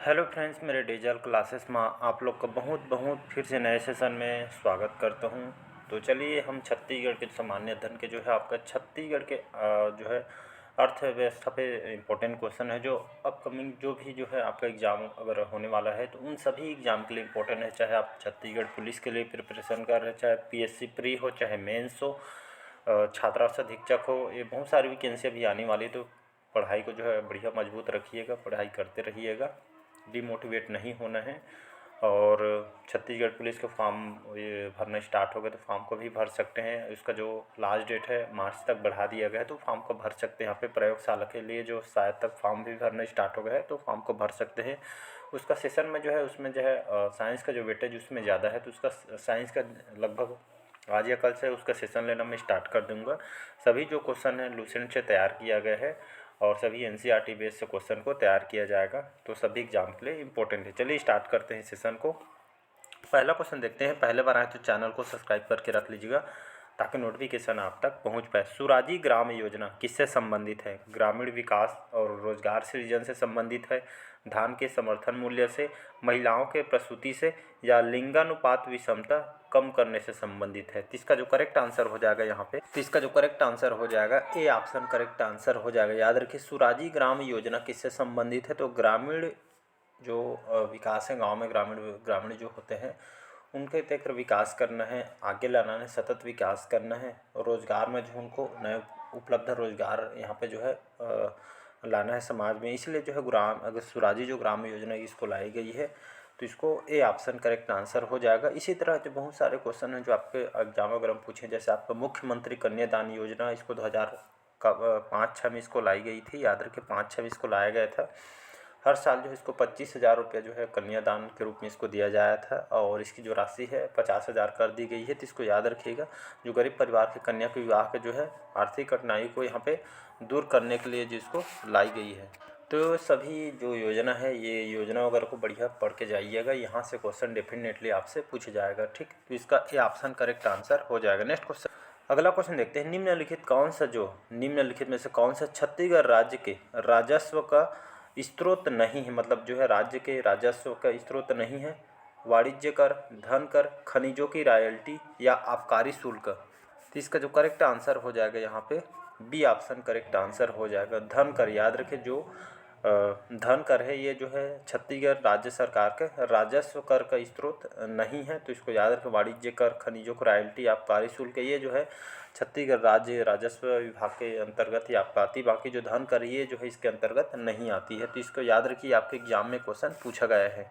Hello friends, मेरे digital classes में आप लोग का बहुत बहुत फिर से नए सेशन में स्वागत करता हूं। तो चलिए हम छत्तीसगढ़ के सामान्य अध्ययन के जो है आपका छत्तीसगढ़ के जो है अर्थव्यवस्था पे इम्पोर्टेंट क्वेश्चन है, जो अपकमिंग जो भी जो है आपका एग्ज़ाम अगर होने वाला है तो उन सभी एग्ज़ाम के लिए इम्पोर्टेंट है। चाहे आप छत्तीसगढ़ पुलिस के लिए प्रिपरेशन कर रहे हैं, चाहे पीएससी प्री हो, चाहे मेंस हो, छात्रावास अधीक्षक हो, ये बहुत सारी वैकेंसी अभी आने वाली। तो पढ़ाई को जो है बढ़िया मजबूत रखिएगा, पढ़ाई करते रहिएगा, डिमोटिवेट नहीं होना है। और छत्तीसगढ़ पुलिस का फॉर्म ये भरना स्टार्ट हो गया तो फॉर्म को भी भर सकते हैं। इसका जो लास्ट डेट है मार्च तक बढ़ा दिया गया है, तो फॉर्म को भर सकते हैं। यहाँ पे प्रयोगशाला के लिए जो शायद तक फॉर्म भी भरना स्टार्ट हो गया है, तो फॉर्म को भर सकते हैं। उसका सेशन में जो है उसमें जो है साइंस का जो वेटेज उसमें ज़्यादा है, तो उसका साइंस का लगभग आज या कल से उसका सेशन लेना मैं स्टार्ट कर दूंगा। सभी जो क्वेश्चन है लूसेंट से तैयार किया गया है और सभी एनसीईआरटी बेस से क्वेश्चन को तैयार किया जाएगा, तो सभी एग्जाम के लिए इंपॉर्टेंट है। चलिए स्टार्ट करते हैं सेशन को। पहला क्वेश्चन देखते हैं। पहले बार आए तो चैनल को सब्सक्राइब करके रख लीजिएगा ताकि नोटिफिकेशन आप तक पहुंच पाए। सुराजी ग्राम योजना किससे संबंधित है? ग्रामीण विकास और रोजगार सृजन से संबंधित है, धान के समर्थन मूल्य से, महिलाओं के प्रसूति से, या लिंगानुपात विषमता कम करने से संबंधित है। तो इसका जो करेक्ट आंसर हो जाएगा यहाँ पे, तो इसका जो करेक्ट आंसर हो जाएगा ए ऑप्शन करेक्ट आंसर हो जाएगा। याद रखिए सुराजी ग्राम योजना किससे संबंधित है? तो ग्रामीण जो विकास है, गांव में ग्रामीण ग्रामीण जो होते हैं उनके तक विकास करना है, आगे लाना है, सतत विकास करना है। और रोज़गार में जो उनको नए उपलब्ध रोज़गार यहाँ पे जो है लाना है समाज में। इसलिए जो है ग्राम अगर सुराजी जो ग्राम योजना इसको लाई गई है, तो इसको ए ऑप्शन करेक्ट आंसर हो जाएगा। इसी तरह जो बहुत सारे क्वेश्चन हैं जो आपके एग्जाम अगर हम पूछें, जैसे आपका मुख्यमंत्री कन्यादान योजना, इसको 2005-6 में इसको लाई गई थी। याद रखिए 5-6 में इसको लाया गया था। हर साल जो है इसको 25,000 रुपये जो है कन्यादान के रूप में इसको दिया जाया था, और इसकी जो राशि है 50,000 कर दी गई है। तो इसको याद रखिएगा। जो गरीब परिवार के कन्या के विवाह के जो है आर्थिक कठिनाई को यहाँ पे दूर करने के लिए जिसको लाई गई है। तो सभी जो योजना है, ये योजना वगैरह को बढ़िया पढ़ के जाइएगा, यहाँ से क्वेश्चन डेफिनेटली आपसे पूछ जाएगा। ठीक, तो इसका ये ऑप्शन करेक्ट आंसर हो जाएगा। नेक्स्ट क्वेश्चन, अगला क्वेश्चन देखते हैं। निम्नलिखित में से कौन सा छत्तीसगढ़ राज्य के राजस्व का स्रोत नहीं है? मतलब जो है राज्य के राजस्व का स्रोत नहीं है। वाणिज्य कर, धन कर, खनिजों की रॉयल्टी, या आबकारी शुल्क। तो इसका जो करेक्ट आंसर हो जाएगा यहाँ पे बी ऑप्शन करेक्ट आंसर हो जाएगा, धन कर। याद रखें जो धन कर है ये जो है छत्तीसगढ़ राज्य सरकार के राजस्व कर का स्रोत नहीं है। तो इसको याद रखें। वाणिज्य कर, खनिजों को रॉयल्टी, आबकारी शुल्क, ये जो है छत्तीसगढ़ राज्य राजस्व विभाग के अंतर्गत ही आपका आती। बाकी जो धन कर ये जो है इसके अंतर्गत नहीं आती है। तो इसको याद रखिए, आपके एग्जाम में क्वेश्चन पूछा गया है।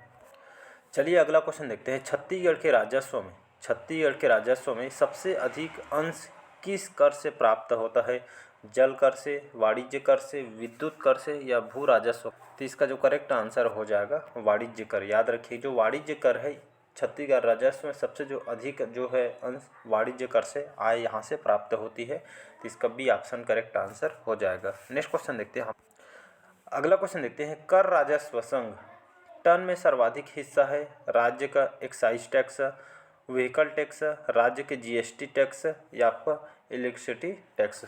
चलिए अगला क्वेश्चन देखते हैं। छत्तीसगढ़ के राजस्व में सबसे अधिक अंश किस कर से प्राप्त होता है? जल कर से, वाणिज्य कर से, विद्युत कर से, या भू राजस्व? तो इसका जो करेक्ट आंसर हो जाएगा वाणिज्य कर। याद रखिए जो वाणिज्य कर है छत्तीसगढ़ राजस्व में सबसे जो अधिक जो है अंश वाणिज्य कर से आय यहाँ से प्राप्त होती है। तो इसका बी ऑप्शन करेक्ट आंसर हो जाएगा। नेक्स्ट क्वेश्चन देखते हैं। अगला क्वेश्चन देखते हैं। कर राजस्व संघ टन में सर्वाधिक हिस्सा है राज्य का एक्साइज टैक्स, व्हीकल टैक्स, राज्य के जीएसटी टैक्स, या आपका इलेक्ट्रिसिटी टैक्स?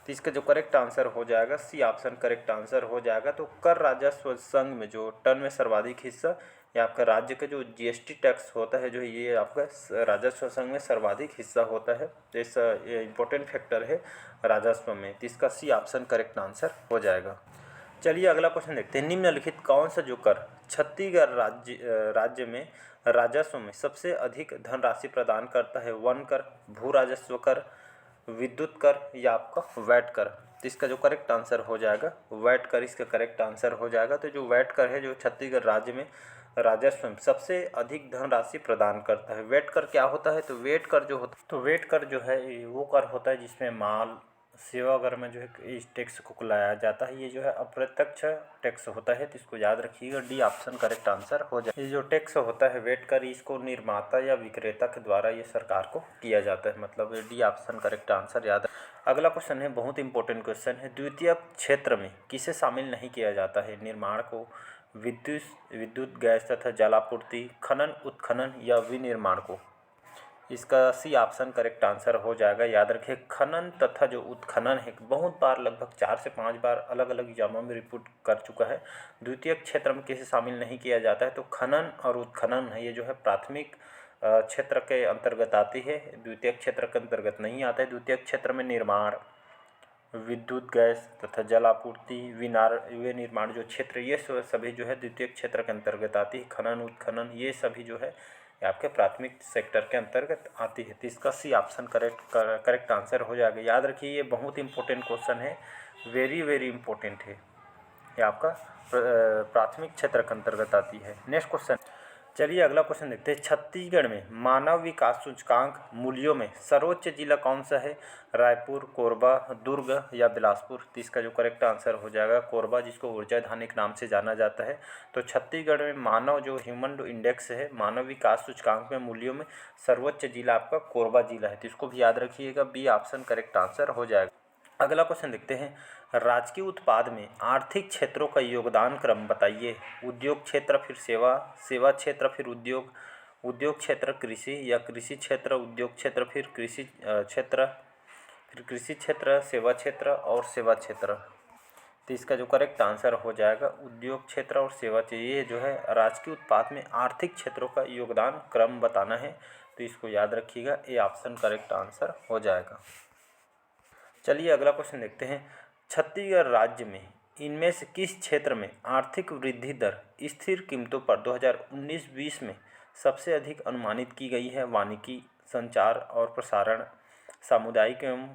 तो इसका जो करेक्ट आंसर हो जाएगा सी ऑप्शन करेक्ट आंसर हो जाएगा। तो कर राजस्व संघ में जो टन में सर्वाधिक हिस्सा, या आपका राज्य का जो जीएसटी टैक्स होता है, जो ये आपका राजस्व संघ में सर्वाधिक हिस्सा होता है। तो इस ये इम्पोर्टेंट फैक्टर है राजस्व में। तो इसका सी ऑप्शन करेक्ट आंसर हो जाएगा। चलिए अगला क्वेश्चन देखते हैं। निम्नलिखित कौन सा जो कर छत्तीसगढ़ राज्य में राजस्व में सबसे अधिक धनराशि प्रदान करता है? वन कर, भू राजस्व कर, विद्युत कर, या आपका वैट कर? तो इसका जो करेक्ट आंसर हो जाएगा वैट कर, इसका करेक्ट आंसर हो जाएगा। तो जो वैट कर है जो छत्तीसगढ़ राज्य में राजस्व में सबसे अधिक धनराशि प्रदान करता है। वेट कर क्या होता है? तो वेट कर जो है वो कर होता है जिसमें माल सेवा कर में जो है इस टैक्स को लाया जाता है। ये जो है अप्रत्यक्ष टैक्स होता है। तो इसको याद रखिएगा, डी ऑप्शन करेक्ट आंसर हो जाए। ये जो टैक्स होता है वेट कर, इसको निर्माता या विक्रेता के द्वारा ये सरकार को किया जाता है। मतलब डी ऑप्शन करेक्ट आंसर याद। अगला क्वेश्चन है, बहुत इंपॉर्टेंट क्वेश्चन है। द्वितीय क्षेत्र में किसे शामिल नहीं किया जाता है? निर्माण को, विद्युत गैस तथा जलापूर्ति, खनन उत्खनन, या विनिर्माण को? इसका सी ऑप्शन करेक्ट आंसर हो जाएगा। याद रखिए, खनन तथा जो उत्खनन है, बहुत बार लगभग 4 से 5 बार अलग अलग एग्जामों में रिपोर्ट कर चुका है। द्वितीयक क्षेत्र में किसे शामिल नहीं किया जाता है, तो खनन और उत्खनन है, ये जो है प्राथमिक क्षेत्र के अंतर्गत आती है, द्वितीयक क्षेत्र के अंतर्गत नहीं आता है। द्वितीयक क्षेत्र में निर्माण, विद्युत गैस तथा जल आपूर्ति, विनिर्माण जो क्षेत्र, ये सभी जो है द्वितीयक क्षेत्र के अंतर्गत आती है। खनन उत्खनन ये सभी जो है ये आपके प्राथमिक सेक्टर के अंतर्गत आती है। तो इसका सी ऑप्शन करेक्ट आंसर हो जाएगा। याद रखिए, ये बहुत इंपॉर्टेंट क्वेश्चन है, वेरी वेरी इंपॉर्टेंट है। ये आपका प्राथमिक क्षेत्र के अंतर्गत आती है। नेक्स्ट क्वेश्चन, चलिए अगला क्वेश्चन देखते हैं। छत्तीसगढ़ में मानव विकास सूचकांक मूल्यों में सर्वोच्च जिला कौन सा है? रायपुर, कोरबा, दुर्ग या बिलासपुर? तो इसका जो करेक्ट आंसर हो जाएगा कोरबा, जिसको ऊर्जा धानी के नाम से जाना जाता है। तो छत्तीसगढ़ में मानव जो ह्यूमन इंडेक्स है, मानव विकास सूचकांक में मूल्यों में सर्वोच्च जिला आपका कोरबा जिला है। तो इसको भी याद रखिएगा, बी ऑप्शन करेक्ट आंसर हो जाएगा। अगला क्वेश्चन देखते हैं। राजकीय उत्पाद में आर्थिक क्षेत्रों का योगदान क्रम बताइए। उद्योग क्षेत्र फिर सेवा, सेवा क्षेत्र फिर उद्योग, उद्योग क्षेत्र कृषि या कृषि क्षेत्र उद्योग क्षेत्र फिर कृषि क्षेत्र, फिर कृषि क्षेत्र सेवा क्षेत्र और सेवा क्षेत्र? तो इसका जो करेक्ट आंसर हो जाएगा उद्योग क्षेत्र और सेवा क्षेत्र। ये जो है राजकीय उत्पाद में आर्थिक क्षेत्रों का योगदान क्रम बताना है, तो इसको याद रखिएगा, ए ऑप्शन करेक्ट आंसर हो जाएगा। चलिए अगला क्वेश्चन देखते हैं। छत्तीसगढ़ राज्य में इनमें से किस क्षेत्र में आर्थिक वृद्धि दर स्थिर कीमतों पर 2019-20 में सबसे अधिक अनुमानित की गई है? वानिकी, संचार और प्रसारण, सामुदायिक एवं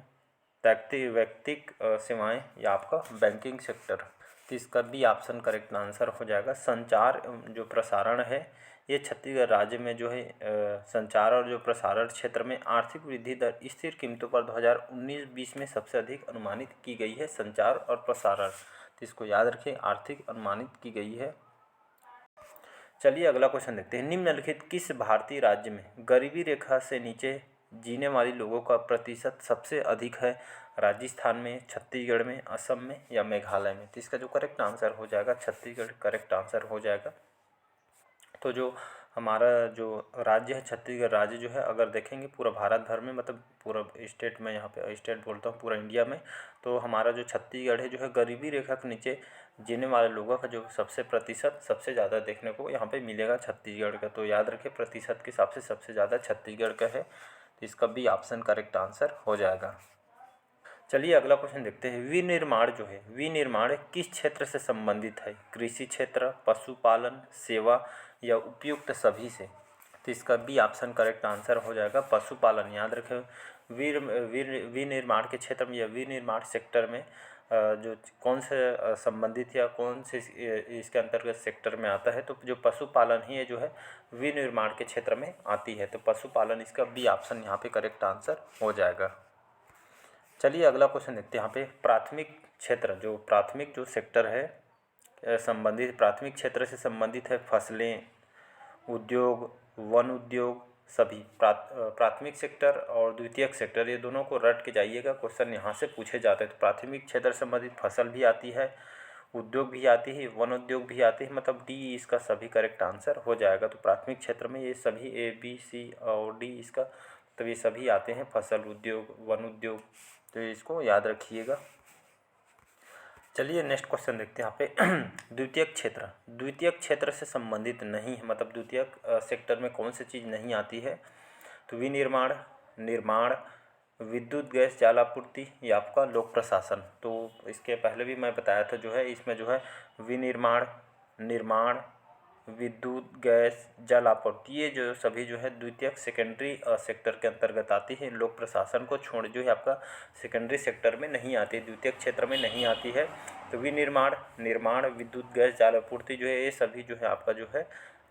वैयक्तिक सेवाएं या आपका बैंकिंग सेक्टर? तो इसका भी ऑप्शन करेक्ट आंसर हो जाएगा। संचार जो प्रसारण है, ये छत्तीसगढ़ राज्य में जो है संचार और जो प्रसारण क्षेत्र में आर्थिक वृद्धि दर स्थिर कीमतों पर 2019-20 में सबसे अधिक अनुमानित की गई है, संचार और प्रसारण। तो इसको याद रखें, आर्थिक अनुमानित की गई है। चलिए अगला क्वेश्चन देखते हैं। निम्नलिखित किस भारतीय राज्य में गरीबी रेखा से नीचे जीने वाले लोगों का प्रतिशत सबसे अधिक है? राजस्थान में, छत्तीसगढ़ में, असम में या मेघालय में? तो इसका जो करेक्ट आंसर हो जाएगा छत्तीसगढ़ करेक्ट आंसर हो जाएगा। तो जो हमारा जो राज्य है छत्तीसगढ़ राज्य जो है, अगर देखेंगे पूरा भारत भर में, मतलब पूरा स्टेट में, यहाँ पे स्टेट बोलता हूँ पूरा इंडिया में, तो हमारा जो छत्तीसगढ़ है जो है गरीबी रेखा के नीचे जीने वाले लोगों का जो सबसे प्रतिशत सबसे ज़्यादा देखने को यहाँ पे मिलेगा छत्तीसगढ़ का। तो याद रखिए, प्रतिशत के हिसाब से सबसे ज़्यादा छत्तीसगढ़ का है। तो इसका भी ऑप्शन करेक्ट आंसर हो जाएगा। चलिए अगला क्वेश्चन देखते हैं। विनिर्माण जो है, विनिर्माण किस क्षेत्र से संबंधित है? कृषि क्षेत्र, पशुपालन, सेवा या उपयुक्त सभी से? तो इसका भी ऑप्शन करेक्ट आंसर हो जाएगा पशुपालन। याद रखें, विनिर्माण के क्षेत्र में या विनिर्माण सेक्टर में जो कौन से संबंधित या कौन से इसके अंतर्गत सेक्टर में आता है, तो जो पशुपालन ही है जो है विनिर्माण के क्षेत्र में आती है। तो पशुपालन, इसका बी ऑप्शन यहाँ पे करेक्ट आंसर हो जाएगा। चलिए अगला क्वेश्चन देखते हैं। यहाँ पे प्राथमिक क्षेत्र, जो प्राथमिक जो सेक्टर है संबंधित, प्राथमिक क्षेत्र से संबंधित है फसलें, उद्योग, वन उद्योग सभी। प्राथमिक सेक्टर और द्वितीयक सेक्टर, ये दोनों को रट के जाइएगा, क्वेश्चन यहाँ से पूछे जाते हैं। तो प्राथमिक क्षेत्र से संबंधित फसल भी आती है, उद्योग भी आती है, वन उद्योग भी आती है, मतलब डी इसका सभी करेक्ट आंसर हो जाएगा। तो प्राथमिक क्षेत्र में ये सभी ए बी सी और डी इसका, तो ये सभी आते हैं, फसल, उद्योग, वन उद्योग। तो इसको याद रखिएगा। चलिए नेक्स्ट क्वेश्चन देखते हैं। यहाँ पे द्वितीयक क्षेत्र, द्वितीयक क्षेत्र से संबंधित नहीं है, मतलब द्वितीयक सेक्टर में कौन सी चीज़ नहीं आती है? तो विनिर्माण, निर्माण, विद्युत गैस जल आपूर्ति या आपका लोक प्रशासन। तो इसके पहले भी मैं बताया था जो है, इसमें जो है विनिर्माण, निर्माण, विद्युत गैस जल आपूर्ति, ये जो सभी जो है द्वितीयक सेकेंडरी सेक्टर के अंतर्गत आती है। लोक प्रशासन को छोड़ जो है आपका सेकेंडरी सेक्टर में नहीं आती है, द्वितीयक क्षेत्र में नहीं आती है। तो विनिर्माण, निर्माण, विद्युत गैस जल आपूर्ति जो है, ये सभी जो है आपका जो है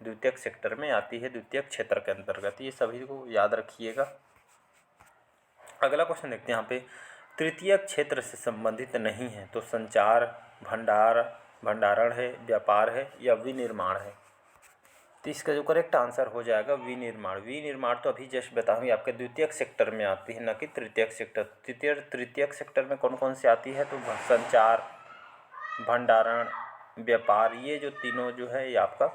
द्वितीयक सेक्टर में आती है, द्वितीयक क्षेत्र के अंतर्गत। ये सभी को याद रखिएगा। अगला क्वेश्चन देखते हैं। यहाँ पे तृतीयक क्षेत्र से संबंधित नहीं है, तो संचार, भंडारण है, व्यापार है या विनिर्माण है? तो इसका जो करेक्ट आंसर हो जाएगा विनिर्माण। विनिर्माण तो अभी जस्ट बताऊंगी आपके द्वितीयक सेक्टर में आती है, न कि तृतीयक सेक्टर। तृतीयक सेक्टर में कौन कौन सी आती है? तो संचार, भंडारण, व्यापार, ये जो तीनों जो है ये आपका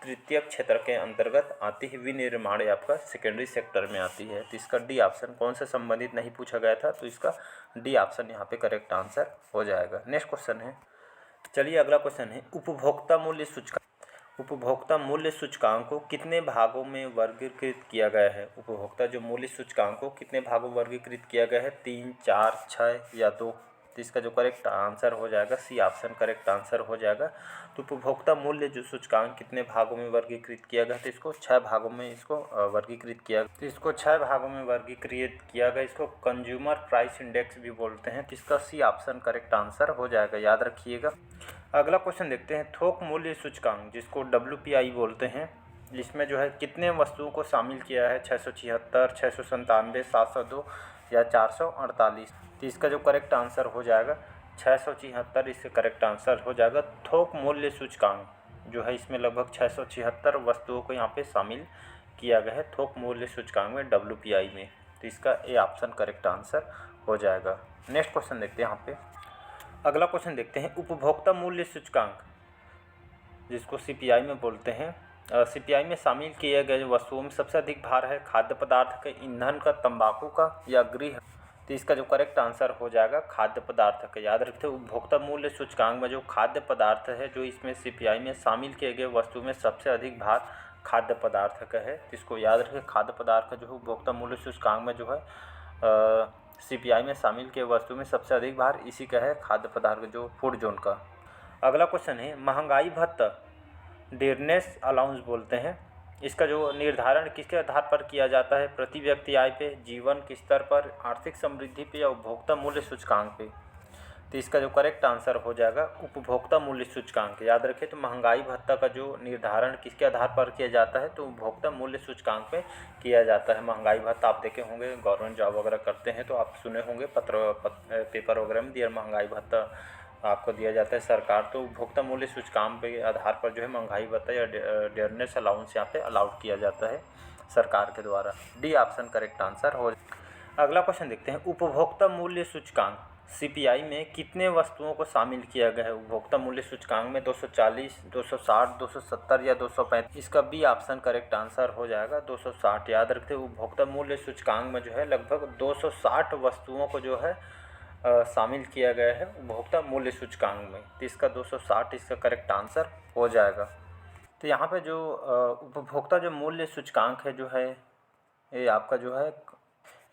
तृतीयक क्षेत्र के अंतर्गत आती है। विनिर्माण ये आपका सेकेंडरी सेक्टर में आती है। तो इसका डी ऑप्शन कौन से संबंधित नहीं पूछा गया था, तो इसका डी ऑप्शन यहाँ पे करेक्ट आंसर हो जाएगा। नेक्स्ट क्वेश्चन है, चलिए अगला क्वेश्चन है, उपभोक्ता मूल्य सूचकांक। उपभोक्ता मूल्य सूचकांक को कितने भागों में वर्गीकृत किया गया है? उपभोक्ता जो मूल्य सूचकांक को कितने भागों में वर्गीकृत किया गया है? 3, 4, 6 या 2? तो इसका जो करेक्ट आंसर हो जाएगा सी ऑप्शन करेक्ट आंसर हो जाएगा। तो उपभोक्ता मूल्य जो सूचकांक कितने भागों में वर्गीकृत किया गया? तो इसको 6 भागों में इसको वर्गीकृत किया। तो इसको 6 भागों में वर्गीकृत किया गया। इसको कंज्यूमर प्राइस इंडेक्स भी बोलते हैं। तो इसका सी ऑप्शन करेक्ट आंसर हो जाएगा, याद रखिएगा। अगला क्वेश्चन देखते हैं, थोक मूल्य सूचकांक जिसको WPI बोलते हैं, जिसमें जो है कितने वस्तुओं को शामिल किया है? 676, 697, 702 या 448? तो इसका जो करेक्ट आंसर हो जाएगा 676, इसका करेक्ट आंसर हो जाएगा। थोक मूल्य सूचकांक जो है इसमें लगभग 676 वस्तुओं को यहाँ पे शामिल किया गया है थोक मूल्य सूचकांक में, WPI में। तो इसका ए ऑप्शन करेक्ट आंसर हो जाएगा। नेक्स्ट क्वेश्चन देखते हैं यहाँ पे। अगला क्वेश्चन देखते हैं, उपभोक्ता मूल्य सूचकांक जिसको CPI में बोलते हैं, CPI में शामिल किए गए वस्तुओं में सबसे अधिक भार है खाद्य पदार्थ का, ईंधन का, तंबाकू का या गृह? तो इसका जो करेक्ट आंसर हो जाएगा खाद्य पदार्थ का। याद रखते हैं उपभोक्ता मूल्य सूचकांक में जो खाद्य पदार्थ है, जो इसमें CPI में शामिल किए गए वस्तु में सबसे अधिक भार खाद्य पदार्थ का है। तो इसको याद रखें, खाद्य पदार्थ का जो है उपभोक्ता मूल्य सूचकांक में जो है CPI में शामिल किए वस्तु में सबसे अधिक भार इसी का है, खाद्य पदार्थ का जो फूड जोन का। अगला क्वेश्चन है, महंगाई भत्ता डेयरनेस अलाउंस बोलते हैं, इसका जो निर्धारण किसके आधार पर किया जाता है? प्रति व्यक्ति आय पे, जीवन के स्तर पर, आर्थिक समृद्धि पे या उपभोक्ता मूल्य सूचकांक पे? तो इसका जो करेक्ट आंसर हो जाएगा उपभोक्ता मूल्य सूचकांक। याद रखें, तो महंगाई भत्ता का जो निर्धारण किसके आधार पर किया जाता है? तो उपभोक्ता मूल्य सूचकांक पे किया जाता है। महंगाई भत्ता आप देखे होंगे, गवर्नमेंट जॉब वगैरह करते हैं तो आप सुने होंगे पेपर वगैरह में दिया महंगाई भत्ता आपको दिया जाता है सरकार। तो उपभोक्ता मूल्य सूचकांक के आधार पर जो है महंगाई भत्ता या डेयरनेस अलाउंस यहाँ पे अलाउड किया जाता है सरकार के द्वारा। डी ऑप्शन करेक्ट आंसर हो। अगला क्वेश्चन देखते हैं, उपभोक्ता मूल्य सूचकांक CPI में कितने वस्तुओं को शामिल किया गया है? उपभोक्ता मूल्य सूचकांक में 240, 260, 270 या 235? इसका बी ऑप्शन करेक्ट आंसर हो जाएगा 260। याद रखते हैं उपभोक्ता मूल्य सूचकांक में जो है लगभग 260 वस्तुओं को जो है शामिल किया गया है उपभोक्ता मूल्य सूचकांक में। तो इसका 260 इसका करेक्ट आंसर हो जाएगा। तो यहाँ पे जो उपभोक्ता जो मूल्य सूचकांक है जो है ये आपका जो है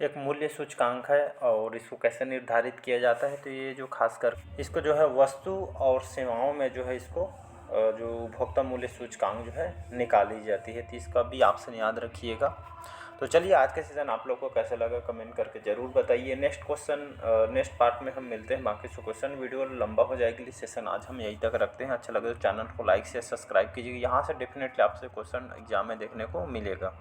एक मूल्य सूचकांक है, और इसको कैसे निर्धारित किया जाता है? तो ये जो खासकर इसको जो है वस्तु और सेवाओं में जो है इसको जो उपभोक्ता मूल्य सूचकांक जो है निकाली जाती है। तो इसका भी ऑप्शन याद रखिएगा। तो चलिए आज का सेशन आप लोग को कैसा लगा कमेंट करके ज़रूर बताइए। नेक्स्ट पार्ट में हम मिलते हैं। बाकी क्वेश्चन वीडियो लंबा हो जाएगी, सेशन आज हम यहीं तक रखते हैं। अच्छा लगे तो चैनल को लाइक से सब्सक्राइब कीजिए। यहाँ से डेफिनेटली आपसे क्वेश्चन एग्जाम में देखने को मिलेगा।